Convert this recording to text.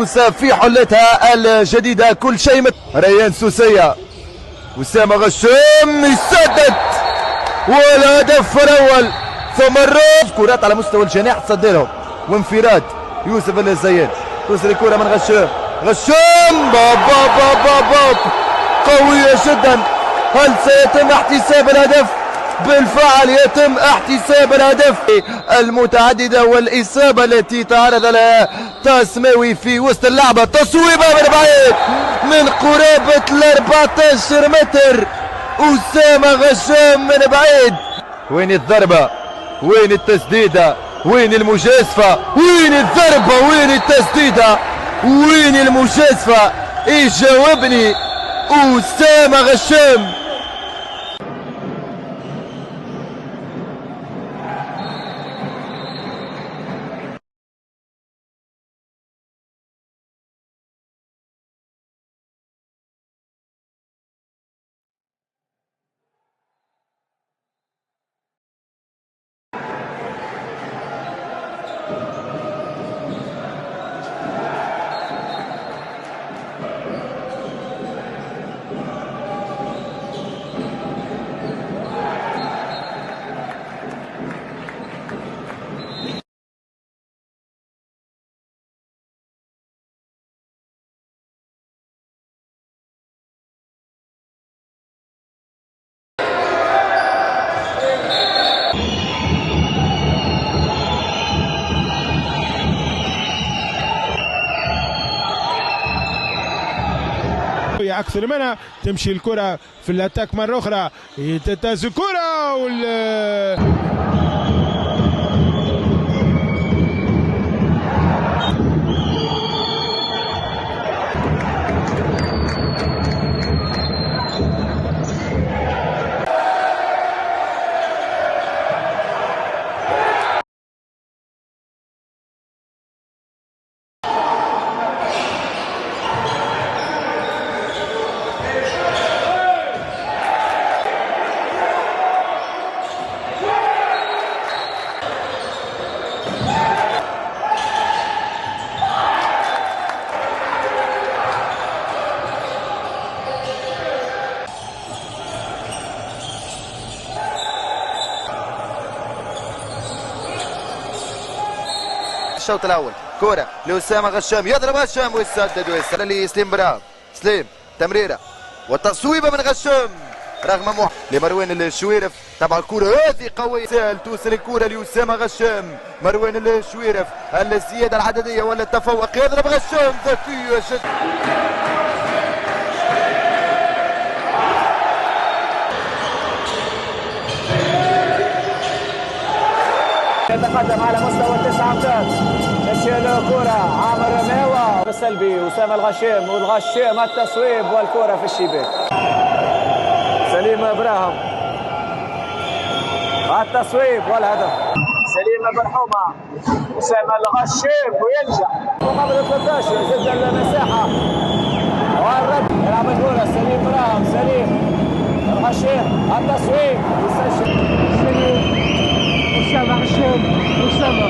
العروسة في حلتها الجديدة. كل شيء ريان سوسية، أسامة غشام يسدد والهدف الأول. ثم الروف كرات على مستوى الجناح تصدي لهم وانفراد يوسف الزيان. توصل الكرة من غشام باب باب باب باب باب قوية جدا. هل سيتم احتساب الهدف؟ بالفعل يتم احتساب الهدف المتعددة والإصابة التي تعرض لها تاسماوي في وسط اللعبة. تصويبة من بعيد من قرابة 14 متر. أسامة غشام من بعيد. وين الضربة؟ وين التسديدة؟ وين المجازفة؟ وين الضربة؟ وين التسديدة؟ وين المجازفة؟ يجاوبني أسامة غشام. اكثر منها تمشي الكره في الاتاك مره اخرى. تتاز الكره الشوط الاول. كرة لأسامة غشام، يضرب غشام ويسدد ويسدد لسليم براو. سليم تمريرة وتصويبة من غشام رغم لمروان الشويرف. طبعا الكرة هذه قوية، توصل الكرة لأسامة غشام. مروان الشويرف، الزيادة العددية ولا التفوق، يضرب غشام ذكية جدا. يتقدم على مستوى 9 امتار. تمشي له كرة عامر رماوة بالسلبي أسامة الغشام، والغشام التصويب والكرة في الشباك. سليم ابراهيم التصويب والهدف. سليم بن حومة، أسامة الغشام وينجح مقابل 13. زد المساحة والرد يلعب الكرة. سليم ابراهيم، سليم الغشام التصويب يسجل. سليم أسامة غشام، أسامة